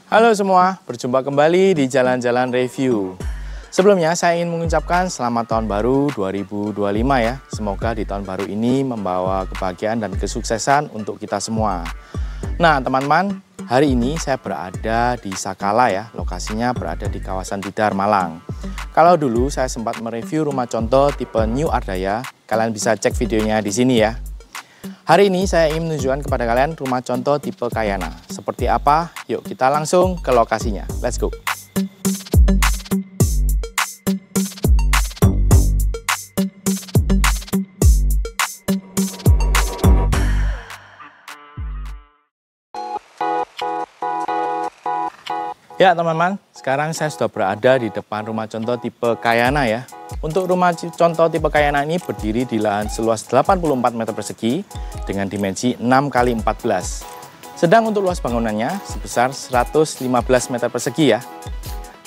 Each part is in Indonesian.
Halo semua, berjumpa kembali di Jalan-Jalan Review. Sebelumnya saya ingin mengucapkan selamat tahun baru 2025 ya. Semoga di tahun baru ini membawa kebahagiaan dan kesuksesan untuk kita semua. Nah teman-teman, hari ini saya berada di Sakala ya. Lokasinya berada di kawasan Tidar, Malang. Kalau dulu saya sempat mereview rumah contoh tipe New Ardaya, kalian bisa cek videonya di sini ya. Hari ini saya ingin menunjukkan kepada kalian rumah contoh tipe Kayana. Seperti apa? Yuk kita langsung ke lokasinya. Let's go! Ya teman-teman, sekarang saya sudah berada di depan rumah contoh tipe Kayana ya. Untuk rumah contoh tipe Kayana ini berdiri di lahan seluas 84 meter persegi dengan dimensi 6 x 14. Sedang untuk luas bangunannya sebesar 115 meter persegi ya.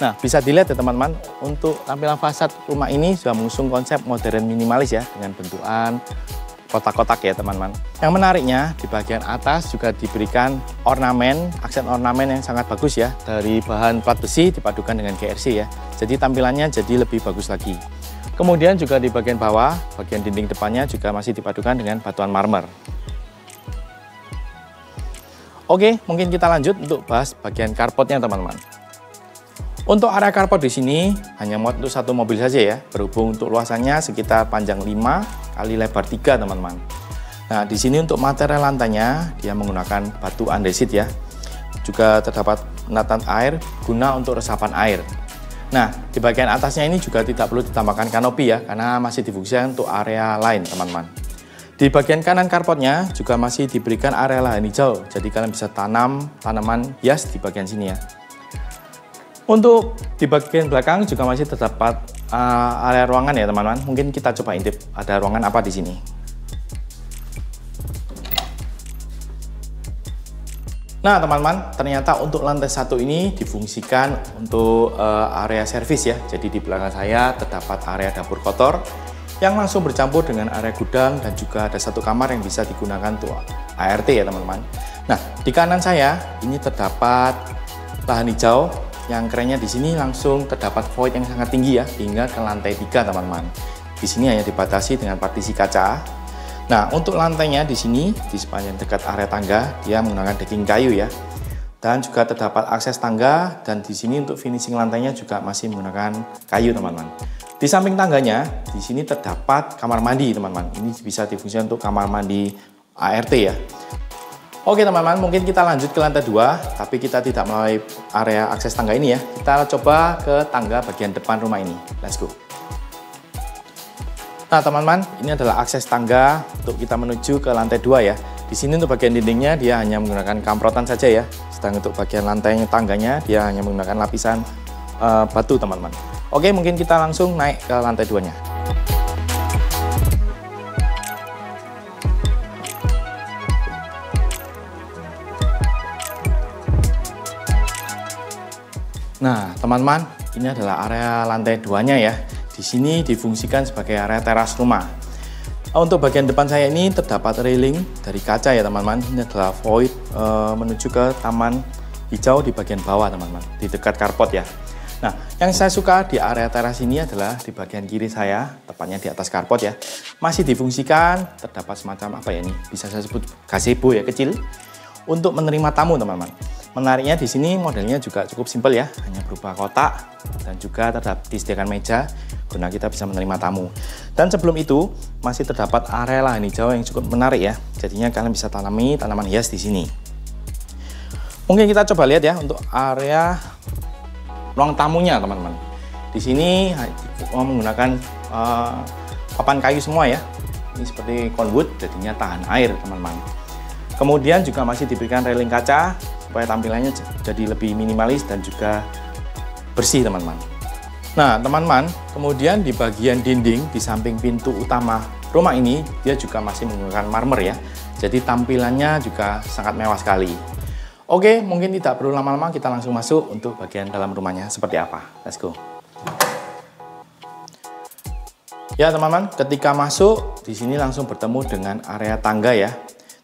Nah bisa dilihat ya teman-teman, untuk tampilan fasad rumah ini sudah mengusung konsep modern minimalis ya, dengan bentukan kotak-kotak ya teman-teman. Yang menariknya di bagian atas juga diberikan ornamen, aksen ornamen yang sangat bagus ya, dari bahan plat besi dipadukan dengan GRC ya. Jadi tampilannya jadi lebih bagus lagi. Kemudian juga di bagian bawah, bagian dinding depannya juga masih dipadukan dengan batuan marmer. Oke, mungkin kita lanjut untuk bahas bagian carportnya teman-teman. Untuk area carport di sini hanya muat untuk satu mobil saja ya, berhubung untuk luasannya sekitar panjang 5 kali lebar 3 teman-teman. Nah di sini untuk material lantainya dia menggunakan batu andesit ya. Juga terdapat penataan air guna untuk resapan air. Nah di bagian atasnya ini juga tidak perlu ditambahkan kanopi ya, karena masih difungsikan untuk area lain teman-teman. Di bagian kanan carportnya juga masih diberikan area lahan hijau, jadi kalian bisa tanam tanaman hias di bagian sini ya. Untuk di bagian belakang juga masih terdapat area ruangan ya teman-teman. Mungkin kita coba intip ada ruangan apa di sini. Nah teman-teman, ternyata untuk lantai 1 ini difungsikan untuk area servis ya. Jadi di belakang saya terdapat area dapur kotor yang langsung bercampur dengan area gudang, dan juga ada satu kamar yang bisa digunakan untuk ART ya teman-teman. Nah di kanan saya ini terdapat lahan hijau. Yang kerennya di sini langsung terdapat void yang sangat tinggi ya, hingga ke lantai 3 teman-teman. Di sini hanya dibatasi dengan partisi kaca. Nah, untuk lantainya di sini di sepanjang dekat area tangga dia menggunakan decking kayu ya. Dan juga terdapat akses tangga, dan di sini untuk finishing lantainya juga masih menggunakan kayu teman-teman. Di samping tangganya di sini terdapat kamar mandi teman-teman. Ini bisa difungsikan untuk kamar mandi ART ya. Oke teman-teman, mungkin kita lanjut ke lantai 2, tapi kita tidak melalui area akses tangga ini ya. Kita coba ke tangga bagian depan rumah ini. Let's go. Nah teman-teman, ini adalah akses tangga untuk kita menuju ke lantai 2 ya. Di sini untuk bagian dindingnya dia hanya menggunakan kamprotan saja ya. Sedang untuk bagian lantai tangganya dia hanya menggunakan lapisan batu teman-teman. Oke, mungkin kita langsung naik ke lantai 2-nya. Nah, teman-teman, ini adalah area lantai 2-nya ya. Di sini difungsikan sebagai area teras rumah. Untuk bagian depan saya ini terdapat railing dari kaca ya, teman-teman. Ini adalah void menuju ke taman hijau di bagian bawah, teman-teman, di dekat carport ya. Nah, yang saya suka di area teras ini adalah di bagian kiri saya, tepatnya di atas carport ya. Masih difungsikan, terdapat semacam apa ya ini? Bisa saya sebut gazebo ya, kecil untuk menerima tamu, teman-teman. Menariknya di sini modelnya juga cukup simpel ya, hanya berupa kotak, dan juga terdapat disediakan meja guna kita bisa menerima tamu. Dan sebelum itu masih terdapat area lahan hijau yang cukup menarik ya. Jadinya kalian bisa tanami tanaman hias di sini. Mungkin kita coba lihat ya untuk area ruang tamunya teman-teman. Di sini menggunakan papan kayu semua ya. Ini seperti conwood, jadinya tahan air teman-teman. Kemudian juga masih diberikan railing kaca supaya tampilannya jadi lebih minimalis dan juga bersih teman-teman. Nah teman-teman, kemudian di bagian dinding di samping pintu utama rumah ini dia juga masih menggunakan marmer ya. Jadi tampilannya juga sangat mewah sekali. Oke, mungkin tidak perlu lama-lama, kita langsung masuk untuk bagian dalam rumahnya seperti apa. Let's go. Ya teman-teman, ketika masuk di sini langsung bertemu dengan area tangga ya.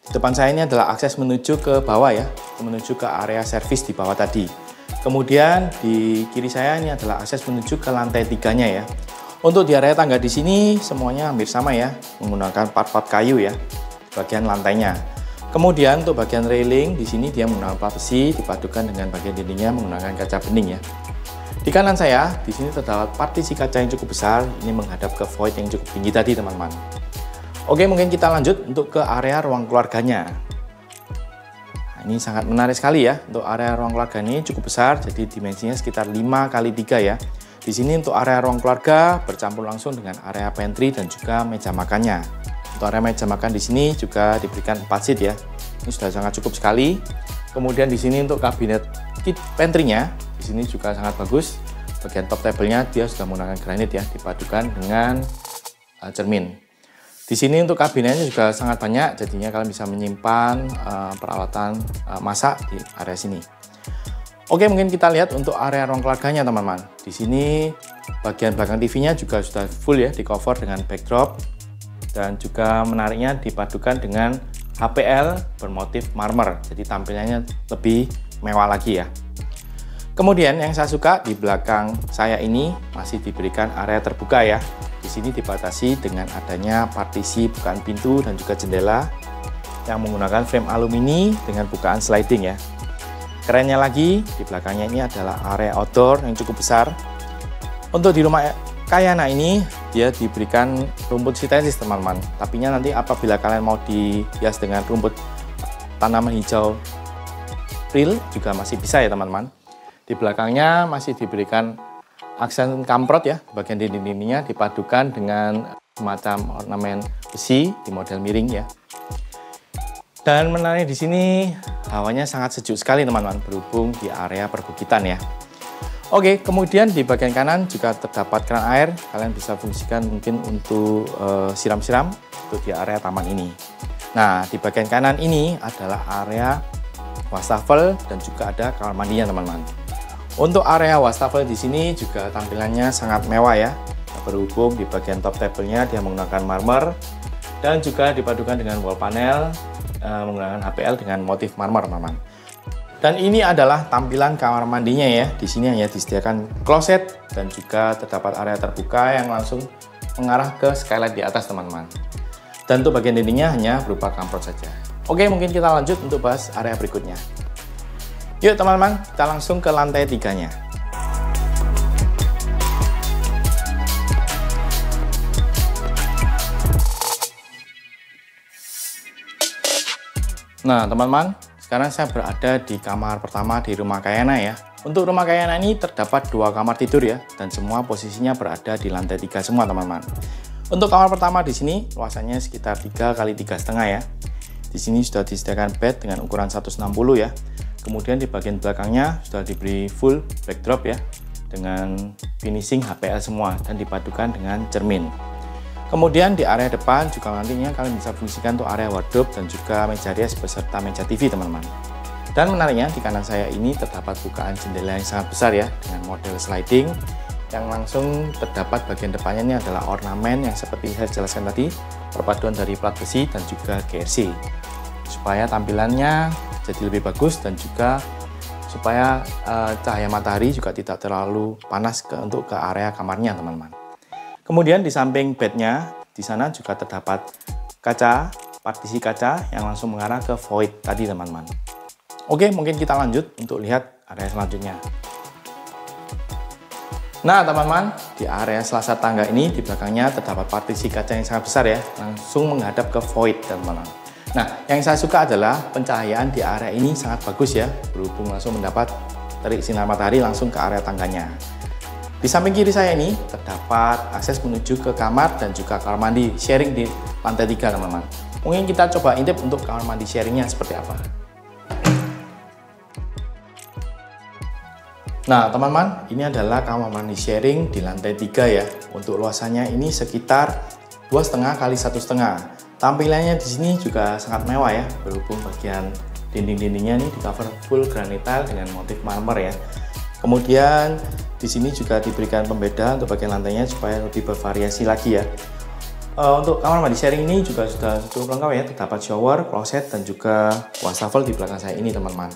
Di depan saya ini adalah akses menuju ke bawah ya. menuju ke area servis di bawah tadi. Kemudian di kiri saya ini adalah akses menuju ke lantai 3-nya ya. Untuk di area tangga di sini semuanya hampir sama ya, menggunakan part-part kayu ya, bagian lantainya. Kemudian untuk bagian railing di sini dia menggunakan plat besi dipadukan dengan bagian dindingnya menggunakan kaca bening ya. Di kanan saya di sini terdapat partisi kaca yang cukup besar, ini menghadap ke void yang cukup tinggi tadi teman-teman. Oke, mungkin kita lanjut untuk ke area ruang keluarganya. Nah, ini sangat menarik sekali ya. Untuk area ruang keluarga ini cukup besar, jadi dimensinya sekitar 5x3 ya. Di sini untuk area ruang keluarga bercampur langsung dengan area pantry dan juga meja makannya. Untuk area meja makan di sini juga diberikan 4 seat ya. Ini sudah sangat cukup sekali. Kemudian di sini untuk kabinet kit pantry-nya di sini juga sangat bagus. Bagian top table-nya dia sudah menggunakan granit ya, dipadukan dengan cermin. Di sini untuk kabinetnya juga sangat banyak, jadinya kalian bisa menyimpan peralatan masak di area sini. Oke, mungkin kita lihat untuk area ruang keluarganya teman-teman. Di sini bagian belakang TV-nya juga sudah full ya, di cover dengan backdrop dan juga menariknya dipadukan dengan HPL bermotif marmer. Jadi tampilannya lebih mewah lagi ya. Kemudian yang saya suka di belakang saya ini masih diberikan area terbuka ya. Di sini dibatasi dengan adanya partisi bukaan pintu dan juga jendela yang menggunakan frame alumini dengan bukaan sliding ya. Kerennya lagi di belakangnya ini adalah area outdoor yang cukup besar. Untuk di rumah Kayana ini dia diberikan rumput sintetis teman-teman. Tapinya nanti apabila kalian mau dihias dengan rumput tanaman hijau real juga masih bisa ya teman-teman. Di belakangnya masih diberikan aksen kamprot ya, bagian dinding-dindingnya dipadukan dengan semacam ornamen besi di model miring ya. Dan menarik di sini hawanya sangat sejuk sekali teman-teman, berhubung di area perbukitan ya. Oke, kemudian di bagian kanan juga terdapat keran air, kalian bisa fungsikan mungkin untuk siram-siram untuk di area taman ini. Nah, di bagian kanan ini adalah area wastafel dan juga ada kamar mandinya teman-teman. Untuk area wastafel di sini juga tampilannya sangat mewah ya. Berhubung di bagian top table-nya dia menggunakan marmer dan juga dipadukan dengan wall panel menggunakan HPL dengan motif marmer, teman-teman. Dan ini adalah tampilan kamar mandinya ya. Di sini hanya disediakan kloset dan juga terdapat area terbuka yang langsung mengarah ke skylight di atas, teman-teman. Dan untuk bagian dindingnya hanya berupa kamprot saja. Oke, mungkin kita lanjut untuk bahas area berikutnya. Yuk teman-teman, kita langsung ke lantai 3-nya. Nah teman-teman, sekarang saya berada di kamar pertama di rumah Kayana ya. Untuk rumah Kayana ini terdapat 2 kamar tidur ya, dan semua posisinya berada di lantai 3 semua teman-teman. Untuk kamar pertama di sini luasannya sekitar 3x3,5 ya. Di sini sudah disediakan bed dengan ukuran 160 ya. Kemudian di bagian belakangnya sudah diberi full backdrop ya, dengan finishing HPL semua dan dipadukan dengan cermin. Kemudian di area depan juga nantinya kalian bisa fungsikan untuk area wardrobe dan juga meja rias beserta meja TV teman-teman. Dan menariknya di kanan saya ini terdapat bukaan jendela yang sangat besar ya, dengan model sliding yang langsung terdapat bagian depannya ini adalah ornamen yang seperti saya jelaskan tadi, perpaduan dari plat besi dan juga GRC, supaya tampilannya jadi lebih bagus dan juga supaya cahaya matahari juga tidak terlalu panas untuk ke area kamarnya teman-teman. Kemudian di samping bednya di sana juga terdapat kaca, partisi kaca yang langsung mengarah ke void tadi teman-teman. Oke, mungkin kita lanjut untuk lihat area selanjutnya. Nah teman-teman, di area selasar tangga ini di belakangnya terdapat partisi kaca yang sangat besar ya, langsung menghadap ke void teman-teman. Nah, yang saya suka adalah pencahayaan di area ini sangat bagus ya, berhubung langsung mendapat terik sinar matahari langsung ke area tangganya. Di samping kiri saya ini terdapat akses menuju ke kamar dan juga kamar mandi sharing di lantai 3 teman-teman. Mungkin kita coba intip untuk kamar mandi sharingnya seperti apa. Nah teman-teman, ini adalah kamar mandi sharing di lantai 3 ya. Untuk luasannya ini sekitar 2,5 x 1,5. Tampilannya di sini juga sangat mewah ya, berhubung bagian dinding-dindingnya ini di cover full granite tile dengan motif marmer ya. Kemudian di sini juga diberikan pembeda untuk bagian lantainya supaya lebih bervariasi lagi ya. Untuk kamar mandi sharing ini juga sudah cukup lengkap ya, terdapat shower, kloset, dan juga wastafel di belakang saya ini teman-teman.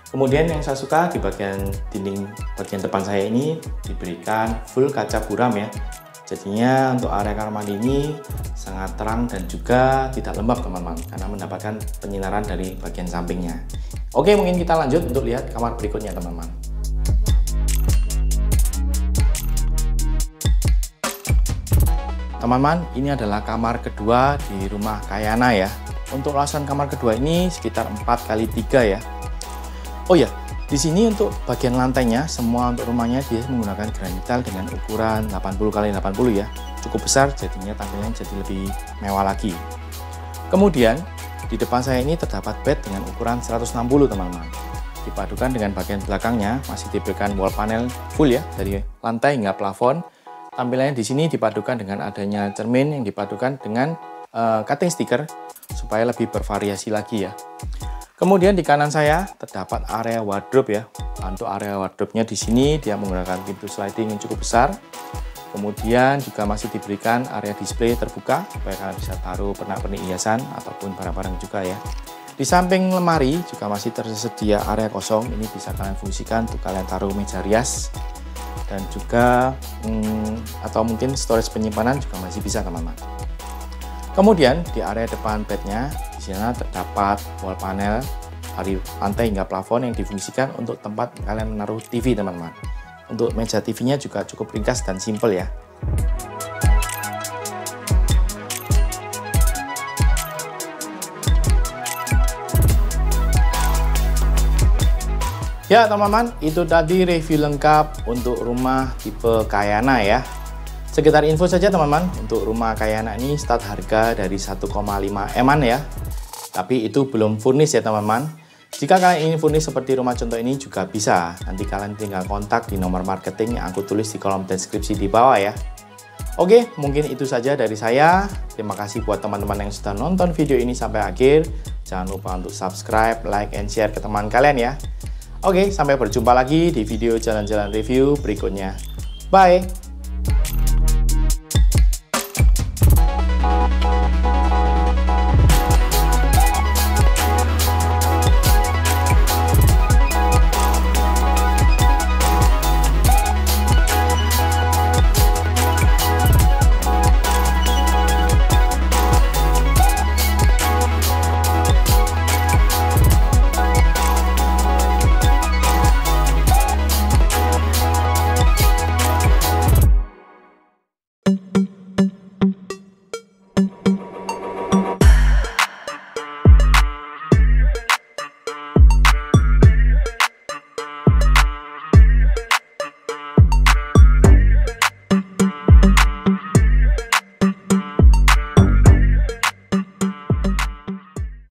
Kemudian yang saya suka di bagian dinding bagian depan saya ini diberikan full kaca buram ya. Jadinya untuk area kamar mandi ini sangat terang dan juga tidak lembab teman-teman, karena mendapatkan penyinaran dari bagian sampingnya. Oke, mungkin kita lanjut untuk lihat kamar berikutnya teman-teman. Teman-teman, ini adalah kamar kedua di rumah Kayana ya. Untuk luasan kamar kedua ini sekitar 4x3 ya. Oh ya, di sini untuk bagian lantainya, semua untuk rumahnya dia menggunakan granital dengan ukuran 80x80 ya. Cukup besar, jadinya tampilannya jadi lebih mewah lagi. Kemudian, di depan saya ini terdapat bed dengan ukuran 160 teman-teman. Dipadukan dengan bagian belakangnya, masih diberikan wall panel full ya, dari lantai hingga plafon. Tampilannya di sini dipadukan dengan adanya cermin yang dipadukan dengan cutting sticker supaya lebih bervariasi lagi ya. Kemudian di kanan saya terdapat area wardrobe ya. Untuk area wardrobe-nya di sini dia menggunakan pintu sliding yang cukup besar. Kemudian juga masih diberikan area display terbuka supaya kalian bisa taruh pernak-pernik hiasan ataupun barang-barang juga ya. Di samping lemari juga masih tersedia area kosong. Ini bisa kalian fungsikan untuk kalian taruh meja rias dan juga atau mungkin storage penyimpanan juga masih bisa teman-teman. Kemudian di area depan bednya di sana terdapat wall panel dari lantai hingga plafon yang difungsikan untuk tempat kalian menaruh TV teman-teman. Untuk meja TV-nya juga cukup ringkas dan simple ya. Ya teman-teman, itu tadi review lengkap untuk rumah tipe Kayana ya. Sekitar info saja teman-teman, untuk rumah Kayana ini start harga dari 1,5 M-an ya. Tapi itu belum furnish ya teman-teman. Jika kalian ingin furnish seperti rumah contoh ini juga bisa. Nanti kalian tinggal kontak di nomor marketing yang aku tulis di kolom deskripsi di bawah ya. Oke, mungkin itu saja dari saya. Terima kasih buat teman-teman yang sudah nonton video ini sampai akhir. Jangan lupa untuk subscribe, like, and share ke teman kalian ya. Oke, sampai berjumpa lagi di video jalan-jalan review berikutnya. Bye!